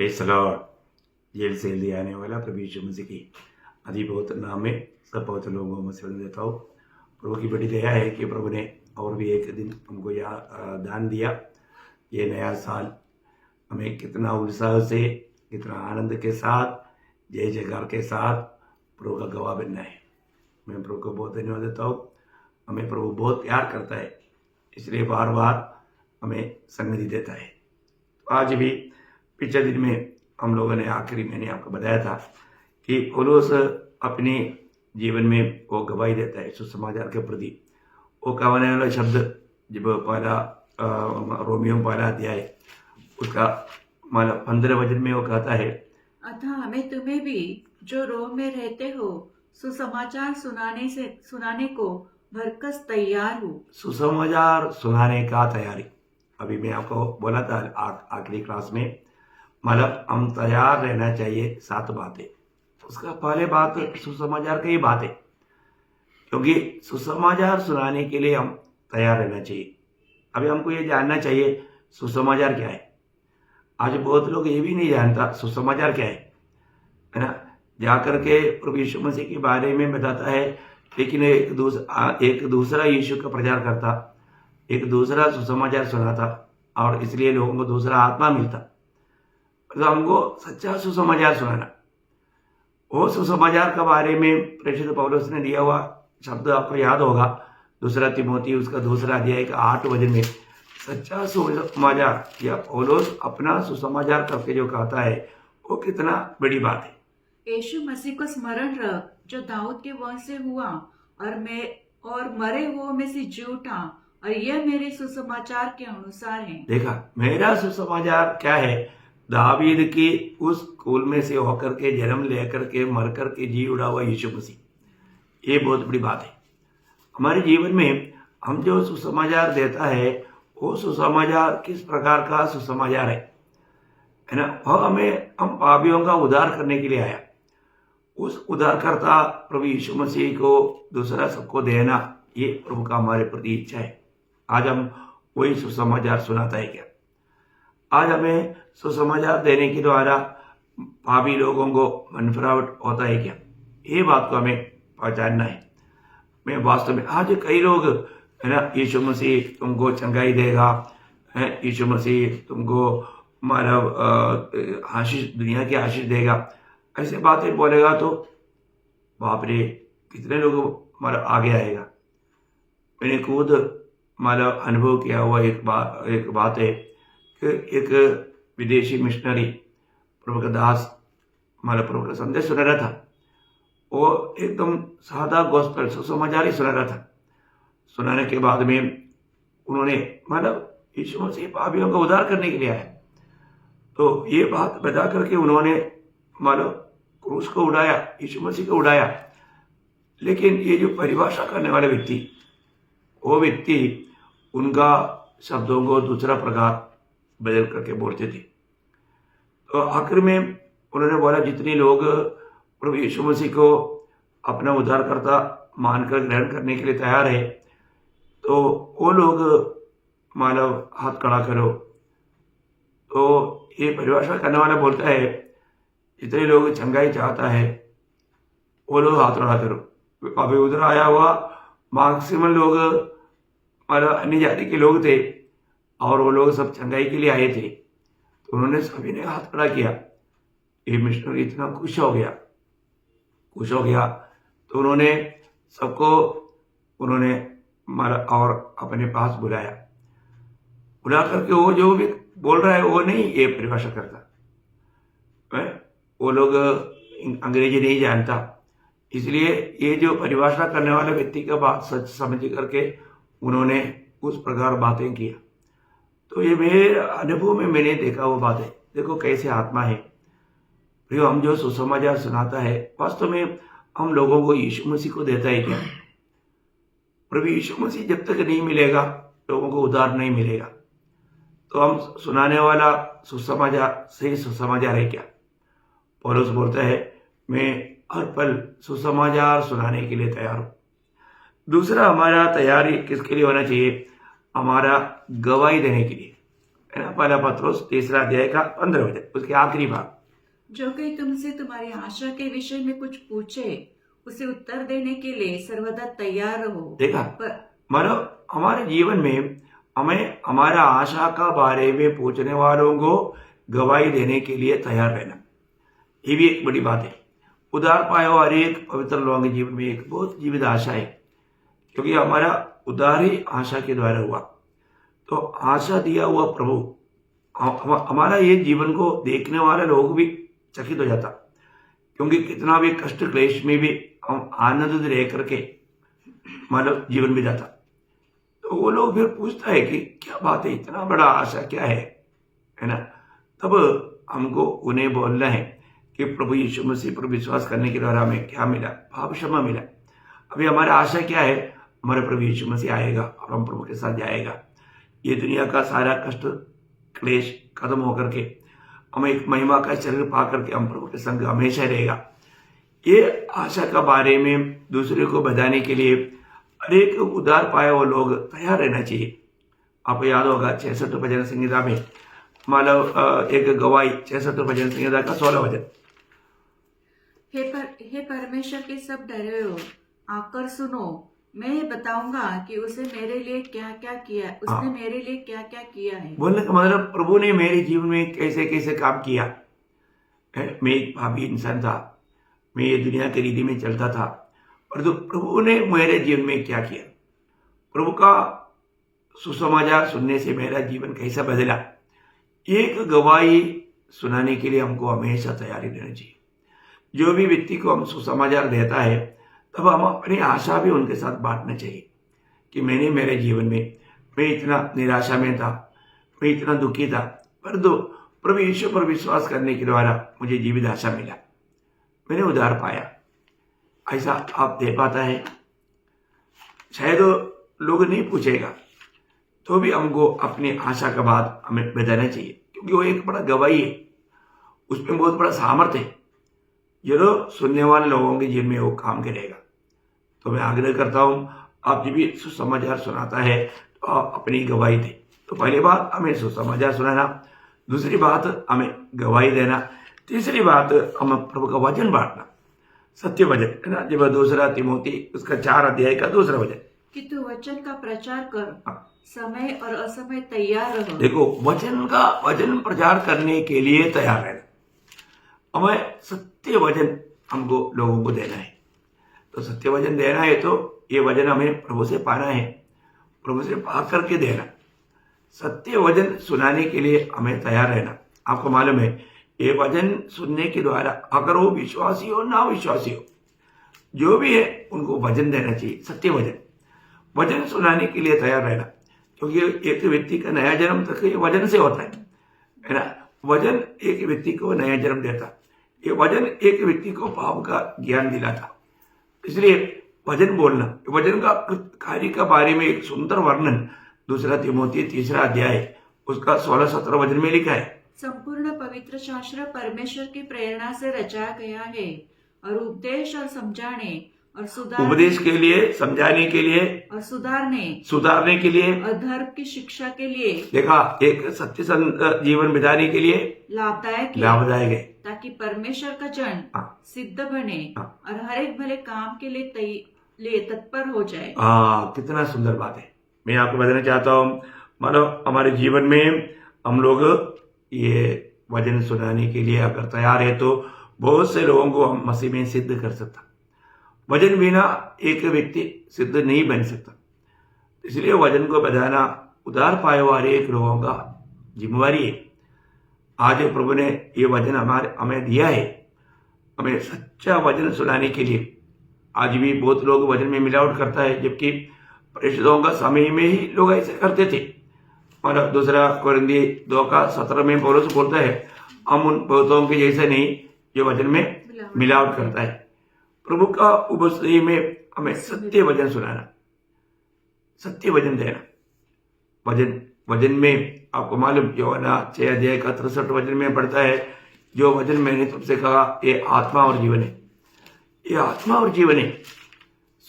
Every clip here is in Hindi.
Praise the Lord. जेल से जल्दी आने वाला प्रभु यीशु मसीह की अति पवित्र नाम में सब पवित्र लोगों में से देता हूँ। प्रभु की बड़ी दया है कि प्रभु ने और भी एक दिन हमको यहाँ दान दिया। ये नया साल हमें कितना उत्साह से, कितना आनंद के साथ, जय जयकार के साथ प्रभु का गवाह बनना है। मैं प्रभु को बहुत धन्यवाद देता हूँ। हमें प्रभु बहुत प्यार करता है, इसलिए बार बार हमें संगति देता है। तो आज भी पिछले दिन में हम लोगों ने आखिरी मैंने आपको बताया था कि पौलुस अपने जीवन में वो गवाही देता है सुसमाचार के प्रति। वो कहने वाला शब्द जब पहला रोमियो पहला अध्याय उसका मतलब 15 वचन में वो कहता है, अतः मैं तुम्हें भी जो रोम में रहते हो सुसमाचार सुनाने को भरकस तैयार हूँ। सुसमाचार सुनाने का तैयारी। अभी मैं आपको बोला था आखिरी क्लास में, मतलब हम तैयार रहना चाहिए 7 बातें। उसका पहले बात सुसमाचार की ही बात है, क्योंकि सुसमाचार सुनाने के लिए हम तैयार रहना चाहिए। अभी हमको ये जानना चाहिए सुसमाचार क्या है। आज बहुत लोग ये भी नहीं जानता सुसमाचार क्या है ना। जाकर के प्रभु यीशु मसीह के बारे में बताता है, लेकिन एक दूसरा यीशु का प्रचार करता, एक दूसरा सुसमाचार सुनाता, और इसलिए लोगों को दूसरा आत्मा मिलता। तो हमको सच्चा सुसमाचार सुनाना, वो सुसमाचार के बारे में प्रेषित पौलुस ने दिया हुआ शब्द आपको याद होगा, 2 तिमोथी उसका 2 अध्याय का 8 वचन में सच्चा सुसमाचार या पौलुस अपना सुसमाचार करके जो कहता है वो कितना बड़ी बात है। यीशु मसीह को स्मरण रख जो दाऊद के वंश से हुआ और मरे हुओं में से जी उठा, और यह मेरे सुसमाचार के अनुसार है। देखा, मेरा सुसमाचार क्या है? दावीद की उस कुल में से होकर के जन्म लेकर के मर कर के जी उड़ा हुआ यीशु मसीह। ये बहुत बड़ी बात है। हमारे जीवन में हम जो सुसमाचार देता है वो सुसमाचार किस प्रकार का सुसमाचार है ना। हम पापियों का उद्धार करने के लिए आया। उस उद्धारकर्ता प्रभु यीशु मसीह को दूसरा सबको देना, ये प्रभु का हमारे प्रति इच्छा है। आज हम वही सुसमाचार सुनाता है क्या? आज हमें सुसमाचार देने के द्वारा पापी लोगों को मनफरावट होता है क्या? ये बात को हमें पहचानना है। मैं वास्तव में आज कई लोग है ना, यीशु मसीह तुमको चंगाई देगा, यीशु मसीह तुमको मतलब आशीष, दुनिया की आशीष देगा, ऐसे बातें बोलेगा तो बाप रे कितने लोग मतलब आगे आएगा। मैंने खुद मतलब अनुभव किया हुआ एक बात है कि एक विदेशी मिशनरी प्रभु का दास मतलब प्रभु का संदेश सुना रहा था। वो एकदम सादा गॉस्पेल सुसमाचार ही सुना रहा था। सुनाने के बाद में उन्होंने मतलब यीशु मसीह पापियों का उद्धार करने के लिए आया, तो ये बात बता करके उन्होंने मतलब क्रूस को उड़ाया, यीशु मसीह को उड़ाया। लेकिन ये जो परिभाषा करने वाले व्यक्ति, वो व्यक्ति उनका शब्दों को दूसरा प्रकार बदल करके बोलते थे। तो आखिर में उन्होंने बोला, जितने लोग प्रभु यीशु मसीह को अपना उद्धारकर्ता मानकर ग्रहण करने के लिए तैयार है, तो वो लोग मानव हाथ खड़ा करो। तो ये परिभाषा करने वाला बोलता है, जितने लोग चंगाई चाहता है वो लोग हाथ खड़ा करो। अभी उधर आया हुआ मैक्सिमम लोग मतलब अन्य जाति के लोग थे, और वो लोग सब चंगाई के लिए आए थे। तो उन्होंने सभी ने हाथ खड़ा किया। ये मिशनरी इतना खुश हो गया। तो उन्होंने सबको मतलब और अपने पास बुला करके वो जो भी बोल रहा है वो नहीं ये परिभाषा करता है। वो लोग अंग्रेजी नहीं जानता, इसलिए ये जो परिभाषा करने वाले व्यक्ति का बात सच समझ करके उन्होंने उस प्रकार बातें किया। तो ये मेरे अनुभव में मैंने देखा वो बात है। देखो कैसे आत्मा है। प्रियो, हम जो सुसमाचार सुनाता है वास्तव में हम लोगों को यीशु मसीह को देता है क्या? प्रभु यीशु मसीह जब तक नहीं मिलेगा लोगों को उद्धार नहीं मिलेगा। तो हम सुनाने वाला सुसमाचार सही सुसमाचार है क्या? पौलुस बोलता है, मैं हर पल सुसमाचार सुनाने के लिए तैयार हूं। दूसरा, हमारा तैयारी किसके लिए होना चाहिए? हमारा गवाही देने के लिए, है ना, पहला पत्रोस 3 अध्याय का 15 वचन, उसके आखिरी भाग। जो कोई तुमसे तुम्हारी आशा के विषय में कुछ पूछे उसे उत्तर देने के लिए सर्वदा तैयार रहो। देखा, पर मतलब हमारे जीवन में हमें हमारा आशा का बारे में पूछने वालों को गवाही देने के लिए तैयार रहना, ये भी एक बड़ी बात है। उद्धार पाया हुआ हर एक पवित्र लोगों के जीवन में एक बहुत जीवित आशा है, क्योंकि हमारा उद्धार ही आशा के द्वारा हुआ। तो आशा दिया हुआ प्रभु हमारा ये जीवन को देखने वाले लोग भी चकित हो जाता, क्योंकि कितना भी कष्ट क्लेश में भी हम आनंद रह करके मानव जीवन में जाता, तो वो लोग फिर पूछता है कि क्या बात है, इतना बड़ा आशा क्या है ना। तब हमको उन्हें बोलना है कि प्रभु यीशु मसीह पर विश्वास करने के द्वारा हमें क्या मिला, पाप क्षमा मिला। अभी हमारा आशा क्या है, हमारे प्रभु यीशु मसीह आएगा और हम प्रभु के साथ जाएगा। ये दुनिया का सारा कष्ट क्लेश खत्म होकर के हमें एक महिमा का शरीर पा करके हम प्रभु के संग हमेशा रहेगा। ये आशा का बारे में दूसरे को बताने के लिए हर एक उद्धार पाए वो लोग तैयार रहना चाहिए। आपको याद होगा 66 भजन संहिता में मतलब एक गवाही 66 भजन संहिता का 16 वचन। हे परमेश्वर के सब डरे हो, आकर सुनो, मैं बताऊंगा कि उसने मेरे लिए क्या क्या किया है। बोलने का मतलब प्रभु ने मेरे जीवन में कैसे कैसे काम किया है। मैं एक पापी इंसान था, मैं ये दुनिया की रीति में चलता था, पर तो प्रभु ने मेरे जीवन में क्या किया, प्रभु का सुसमाचार सुनने से मेरा जीवन कैसा बदला, एक गवाही सुनाने के लिए हमको हमेशा तैयारी रहनी चाहिए। जो भी व्यक्ति को हम सुसमाचार देता है, तब हम अपनी आशा भी उनके साथ बांटना चाहिए कि मैंने मेरे जीवन में मैं इतना निराशा में था, मैं इतना दुखी था, परंतु प्रभु यीशु पर विश्वास करने के द्वारा मुझे जीवित आशा मिला, मैंने उद्धार पाया। ऐसा आप दे पाता है? शायद लोग नहीं पूछेगा, तो भी हमको अपनी आशा का बात हमें बताना चाहिए, क्योंकि वो एक बड़ा गवाही है, उसमें बहुत बड़ा सामर्थ्य है जो सुनने वाले लोगों के जीवन में वो काम करेगा। तो मैं आग्रह करता हूँ, आप जब भी सुसमाचार सुनाता है तो आप अपनी गवाही दे। तो पहली बात हमें सुसमाचार सुनाना, दूसरी बात हमें गवाही देना, तीसरी बात हम प्रभु का वचन बांटना, सत्य वचन है ना। जब 2 तिमोथी उसका 4 अध्याय का 2 वचन कि तू वचन का प्रचार कर, समय और असमय तैयार रहो। देखो, वचन प्रचार करने के लिए तैयार रहना, हमें सत्य वचन हमको लोगों को देना है। तो सत्य वचन देना है तो ये वचन हमें प्रभु से पाना है, प्रभु से पा करके देना। सत्य वचन सुनाने के लिए हमें तैयार रहना। आपको मालूम है, ये वचन सुनने के द्वारा अगर वो विश्वासी हो ना विश्वासी हो, जो भी है उनको वचन देना चाहिए, सत्य वचन सुनाने के लिए तैयार रहना, क्योंकि एक व्यक्ति का नया जन्म तक ये वचन से होता है ना। वचन एक व्यक्ति को नया जन्म देता, ये वचन एक व्यक्ति को पाप का ज्ञान दिलाता। इसलिए वचन बोलना, वचन का कार्य का बारे में एक सुंदर वर्णन 2 तिमोथी 3 अध्याय उसका 16-17 वचन में लिखा है। संपूर्ण पवित्र शास्त्र परमेश्वर की प्रेरणा से रचा गया है और उपदेश और समझाने और उपदेश के लिए, समझाने के लिए और सुधारने के लिए और धर्म की शिक्षा के लिए, देखा, एक सत्य जीवन बिताने के लिए लाभदायक है, ताकि परमेश्वर का जन सिद्ध बने और हर एक भले काम के लिए तत्पर हो जाए। कितना सुंदर बात है। मैं आपको बताना चाहता हूँ, मानो हमारे जीवन में हम लोग ये वचन सुनाने के लिए अगर तैयार है तो बहुत से लोगों को हम मसीह में सिद्ध कर सकता। वचन बिना एक व्यक्ति सिद्ध नहीं बन सकता, इसलिए वचन को बताना उद्धार पाए वाले एक लोगों का जिम्मेवारी है। आज प्रभु ने ये वचन हमें दिया है, हमें सच्चा वचन सुनाने के लिए। आज भी बहुत लोग वचन में मिलावट करता है, जबकि परिशुद्धों का समय में ही लोग ऐसे करते थे। और 2 कोरिन्थी 2:17 में पौलुस बोलता है, हम उन बहुतों के जैसे नहीं जो वचन में मिलावट करता है। प्रभु का उपस्थिति में हमें सत्य वचन सुनाना, सत्य वचन देना। वचन में आपको मालूम, यूहन्ना 6 अध्याय का 63 वचन में पढ़ता है, जो वचन मैंने तुमसे कहा ये आत्मा और जीवन है, ये आत्मा और जीवन है।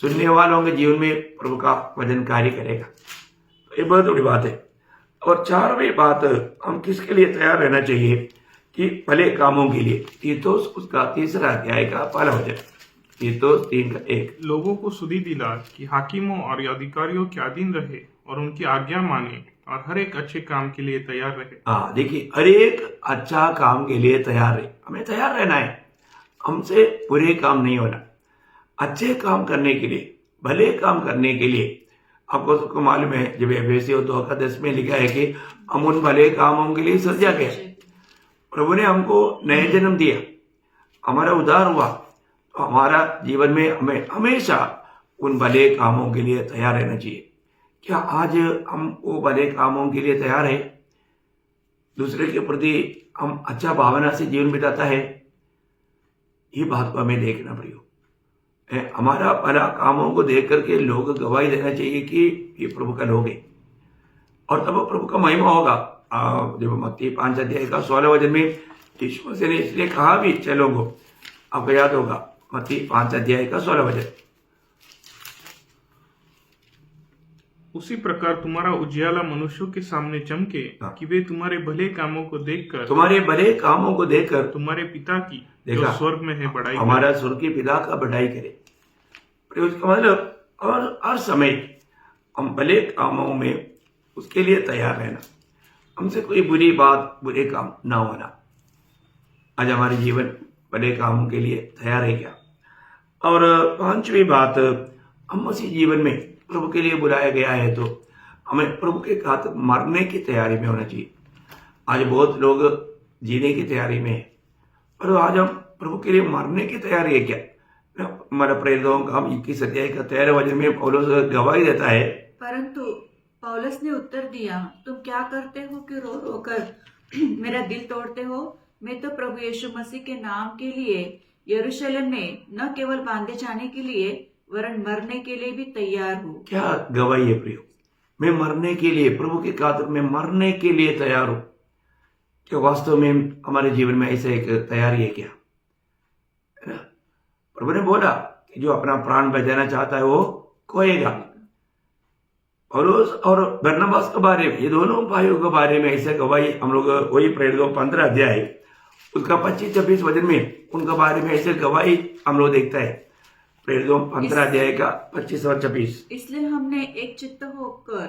सुनने वालों के जीवन में प्रभु का वचन कार्य करेगा, तो ये बहुत बड़ी बात है। और चारवीं बात, हम किसके लिए तैयार रहना चाहिए कि भले कामों के लिए। तीतुस उसका 3रा अध्याय का पहला वचन, तीतुस 3:1। लोगों को सुधि दिला कि हाकिमों और अधिकारियों के अधीन रहे और उनकी आज्ञा माने और हर एक अच्छे काम के लिए तैयार रहे। हाँ देखिए, हर एक अच्छा काम के लिए तैयार रहे, हमें तैयार रहना है, हमसे बुरे काम नहीं होना, अच्छे काम करने के लिए, भले काम करने के लिए। आपको सबको मालूम है, जब एफएसियों 2:10 में लिखा है कि हम उन भले कामों के लिए सृजा गए। प्रभु ने हमको नए जन्म दिया, हमारा उद्धार हुआ, तो हमारा जीवन में हमें हमेशा उन भले कामों के लिए तैयार रहना चाहिए। क्या आज हम वो भले कामों के लिए तैयार है? दूसरे के प्रति हम अच्छा भावना से जीवन बिताता है? ये बात को हमें देखना पड़ेगा। हमारा भला कामों को देख करके लोग गवाही देना चाहिए कि ये प्रभु का लोग है, और तब प्रभु का महिमा होगा। जब मत्ती 5:16 में यीशु मसीह ने इसलिए कहा भी चलो गो, आपको याद होगा मत्ती 5:16। उसी प्रकार तुम्हारा उजियाला मनुष्यों के सामने चमके कि वे तुम्हारे भले कामों को देखकर तुम्हारे पिता की देखा, जो स्वर्ग में है बड़ाई हमारा स्वर्गीय पिता का बढ़ाई करे। उसका मतलब और हर समय हम भले कामों में उसके लिए तैयार रहना, हमसे कोई बुरी बात, बुरे काम ना होना। आज हमारे जीवन भले कामों के लिए तैयार है क्या? और 5वीं बात, हम उसी जीवन में प्रभु के लिए बुलाया गया है तो हमें प्रभु के खातिर मरने की तैयारी में होना चाहिए। आज बहुत लोग जीने की तैयारी में है, पर आज हम प्रभु के लिए मरने की तैयारी है क्या? हमारा प्रेरितों का 21 अध्याय का 13 वचन में पौलुस गवाही देता है, परंतु पौलुस ने उत्तर दिया, तुम क्या करते हो कि रो रो कर मेरा दिल तोड़ते हो? मैं तो प्रभु यीशु मसीह के नाम के लिए यरूशलेम में न केवल बांधे जाने के लिए वरन मरने के लिए भी तैयार हूँ। क्या गवाही है प्रियो? मैं मरने के लिए, प्रभु के खातिर मैं मरने के लिए तैयार हूँ। क्या वास्तव में हमारे जीवन में ऐसा एक तैयारी है क्या? है ना? प्रभु ने बोला कि जो अपना प्राण बचाना चाहता है वो खोएगा। पौलुस और बरनबास के बारे में, ये दोनों भाइयों के बारे में ऐसे गवाही हम लोग वही प्रेरितों 15 अध्याय उसका 25-26 वचन में उनके बारे में ऐसे गवाही हम लोग देखता है। प्रेरितों 15 अध्याय का 25 और 26। इसलिए हमने एक चित्त होकर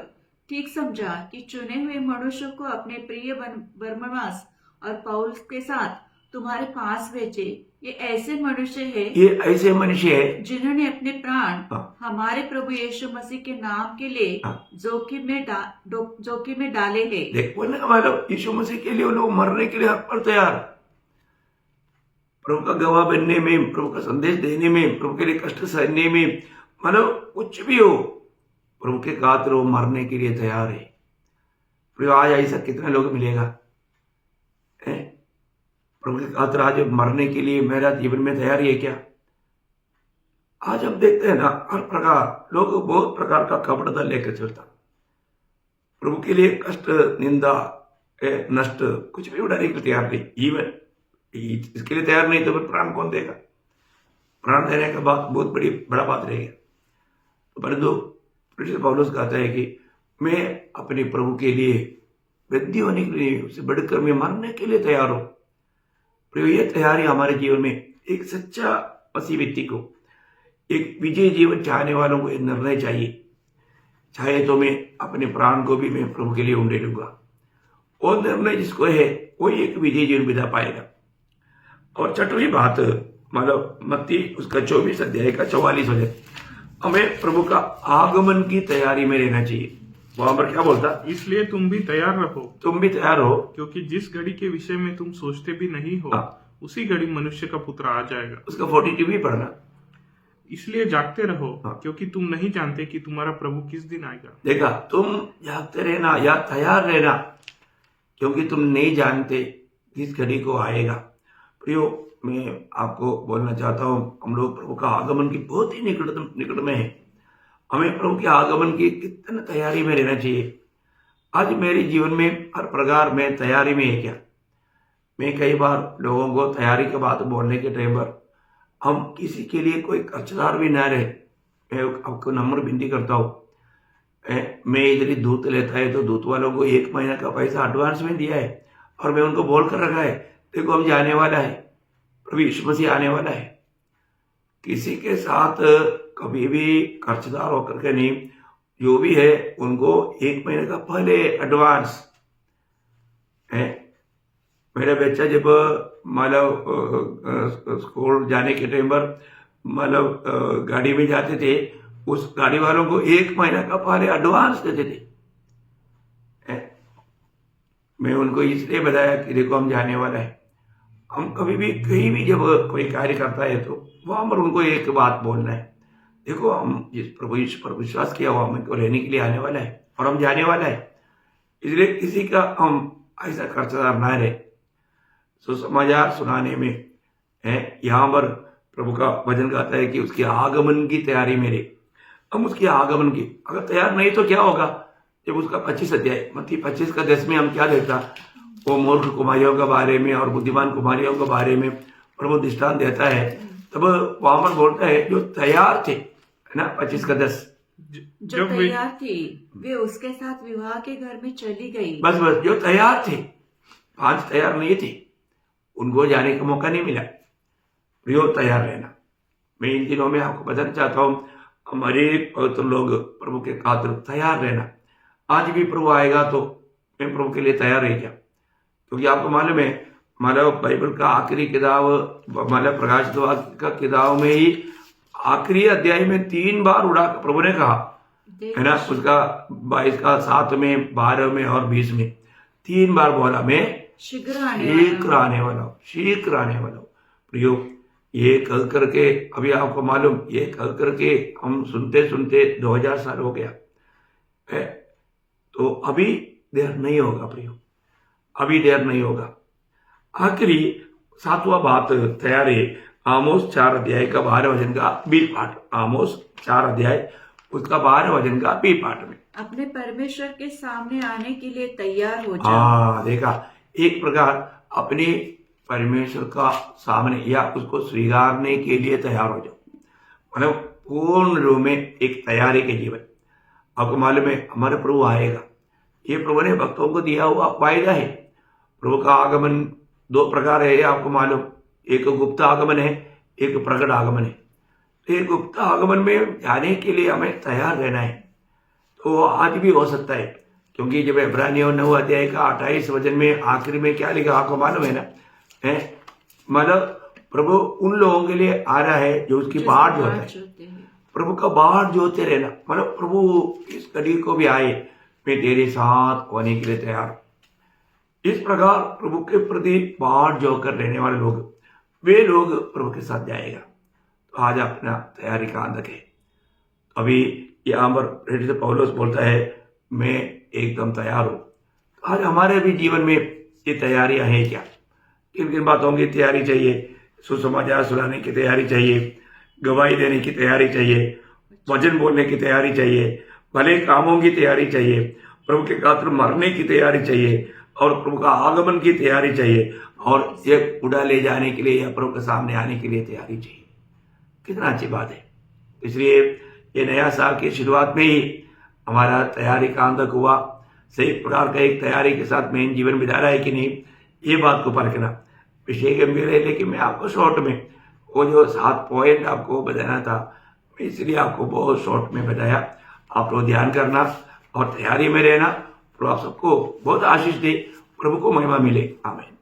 ठीक समझा कि चुने हुए मनुष्यों को अपने प्रिय बरनबास और पौलुस के साथ तुम्हारे पास भेजे। ये ऐसे मनुष्य है जिन्होंने अपने प्राण हमारे प्रभु यीशु मसीह के नाम के लिए जोखिम में डाले हैं। देखो ना, मतलब यीशु मसीह के लिए लोग मरने के लिए हक पर तैयार, प्रभु का गवाह बनने में, प्रभु का संदेश देने में, प्रभु के लिए कष्ट सहने में, मतलब कुछ भी हो, प्रभु के खातिर वो मरने के लिए तैयार है। प्रभु आज ऐसा कितने लोग मिलेगा? प्रभु के खातिर आज मरने के लिए मेरा जीवन में तैयारी है क्या? आज हम देखते हैं ना, हर प्रकार लोग बहुत प्रकार का कपड़ा लेकर चलता, प्रभु के लिए कष्ट, निंदा, नष्ट कुछ भी उठाने के लिए तैयार नहीं। जीवन इसके लिए तैयार नहीं तो फिर प्राण कौन देगा? प्राण देने का बात बहुत बड़ा बात रहेगा। परंतु पौलुस कहता है कि मैं अपने प्रभु के लिए वृद्धि होने के लिए, उससे बढ़कर मैं मरने के लिए तैयार हूं। ये तैयारी हमारे जीवन में एक सच्चा मसीह व्यक्ति को, एक विजय जीवन चाहने वालों को एक निर्णय चाहिए, चाहे तो मैं अपने प्राण को भी मैं प्रभु के लिए उंडे लूंगा। वो निर्णय जिसको है वो एक विजय जीवन बिता पाएगा। और 6वीं बात, मतलब मत्ती उसका 24 अध्याय का 44 वचन, हमें प्रभु का आगमन की तैयारी में रहना चाहिए। वहां पर क्या बोलता? इसलिए तुम भी तैयार रहो, क्योंकि जिस घड़ी के विषय में तुम सोचते भी नहीं हो उसी घड़ी मनुष्य का पुत्र आ जाएगा। उसका 42 भी पढ़ना। इसलिए जागते रहो, क्योंकि तुम नहीं जानते कि तुम्हारा प्रभु किस दिन आएगा। देखा, तुम जागते रहना या तैयार रहना, क्योंकि तुम नहीं जानते किस घड़ी को आएगा। प्रियो, मैं आपको बोलना चाहता हूँ, हम लोग प्रभु का आगमन की बहुत ही निकट में है। हमें प्रभु के आगमन की कितनी तैयारी में रहना चाहिए। आज मेरे जीवन में हर प्रकार में तैयारी में है क्या? मैं कई बार लोगों को तैयारी के बात बोलने के टाइम पर हम किसी के लिए कोई कर्जदार भी ना रहे। मैं आपको नम्र विनती करता हूँ, मैं इधर ही दूध लेता है तो दूध वालों को 1 महीना का पैसा एडवांस में दिया है और मैं उनको बोल कर रखा है देखो हम जाने वाला है, प्रभु यीशु मसीह आने वाला है। किसी के साथ कभी भी खर्चदार होकर के नहीं, जो भी है उनको 1 महीने का पहले एडवांस है। मेरा बच्चा जब मतलब स्कूल जाने के टाइम पर मतलब गाड़ी में जाते थे, उस गाड़ी वालों को 1 महीना का पहले एडवांस देते थे। मैं उनको इसलिए बताया कि देखो हम जाने वाला है। हम कभी भी कहीं भी जब कोई कार्य करता है तो वहां पर उनको एक बात बोलना है, देखो हम जिस प्रभु यीशु पर विश्वास किया हुआ हमको लेने के लिए आने वाला है और हम जाने वाला है, इसलिए किसी का हम ऐसा खर्चदार ना रहे। सुसमाचार सुनाने में है, यहाँ पर प्रभु का वचन कहता है कि उसके आगमन की तैयारी में रहे। हम उसके आगमन की अगर तैयार नहीं तो क्या होगा, जब उसका 25 अध्याय मत्ती 25 का 10 में हम क्या देखता, वो मूर्ख कुमारियों के बारे में और बुद्धिमान कुमारियों के बारे में प्रभु दृष्टांत देता है, तब वहां पर बोलता है जो तैयार थे, है ना, 25 का 10, जो तैयार थी वे उसके साथ विवाह के घर में चली गई। बस जो तैयार थे, 5 तैयार नहीं थे, उनको जाने का मौका नहीं मिला। प्रियो तैयार रहना। मैं इन दिनों में आपको बताना चाहता हूँ, हमारे पवित्र लोग प्रभु के खातिर तैयार रहना। आज भी प्रभु आएगा तो मैं प्रभु के लिए तैयार रह गया, क्योंकि आपको मालूम है मतलब बाइबल का आखिरी किताब मतलब प्रकाशित वाक्य का किताब में ही आखिरी अध्याय में 3 बार उड़ा प्रभु ने कहा, है ना, उसका 22 का 7 में 12 में और 20 में 3 बार बोला मैं शीघ्र आने वाला हूँ, शीघ्र आने वाला हूँ। प्रियो ये कह करके अभी आपको मालूम, ये कह करके हम सुनते सुनते 2000 साल हो गया है, तो अभी देर नहीं होगा प्रियो, अभी देर नहीं होगा। आखिरी 7वां बात तैयार है, आमोस 4 अध्याय का 12 वचन का बी पाठ, आमोस 4 अध्याय उसका 12 वचन का बी पाठ में अपने परमेश्वर के सामने आने के लिए तैयार हो जाओ। हाँ देखा, एक प्रकार अपने परमेश्वर का सामने या उसको स्वीकारने के लिए तैयार हो जाओ, मतलब पूर्ण रूप में एक तैयारी के जीवन। आपको मालूम है हमारे प्रभु आएगा, ये प्रभु ने भक्तों को दिया हुआ वायदा है। प्रभु का आगमन 2 प्रकार है, आपको मालूम, एक गुप्त आगमन है, एक प्रकट आगमन है। तो ये गुप्त आगमन में जाने के लिए हमें तैयार रहना है। तो आज भी हो सकता है, क्योंकि जब इब्रानियों 9 अध्याय का 28 वचन में आखिर में क्या लिखा आपको मालूम है ना, है मतलब प्रभु उन लोगों के लिए आ रहा है जो उसकी बाट जोता है। प्रभु का बाट जोते रहना, मतलब प्रभु इस घड़ी को भी आए, मैं तेरे साथ होने के लिए तैयार। इस प्रकार प्रभु के प्रति बाट जो कर रहने वाले लोग, वे लोग प्रभु के साथ जाएगा। तो आज अपना तैयारी का अंदर है। अभी यहाँ पर प्रेरित पौलुस बोलता है मैं एकदम तैयार हूँ। आज हमारे भी जीवन में ये तैयारियां हैं क्या? किन किन बातों की तैयारी चाहिए? सुसमाचार सुनाने की तैयारी चाहिए, गवाही देने की तैयारी चाहिए, वचन बोलने की तैयारी चाहिए, भले कामों की तैयारी चाहिए, प्रभु के खातिर मरने की तैयारी चाहिए और प्रभु का आगमन की तैयारी चाहिए और ये उड़ा ले जाने के लिए या प्रभु के सामने आने के लिए तैयारी चाहिए। कितना अच्छी बात है। इसलिए ये नया साल की शुरुआत में ही हमारा तैयारी का अंदर हुआ, सही प्रकार का एक तैयारी के साथ में जीवन बिता रहा है कि नहीं, ये बात को परखना। विषय गंभीर है, लेकिन मैं आपको शॉर्ट में वो जो 7 पॉइंट आपको बताना था, इसलिए आपको बहुत शॉर्ट में बताया। आप लोग ध्यान करना और तैयारी में रहना। प्रभु आप सबको बहुत आशीष दे, प्रभु को महिमा मिले। आमीन।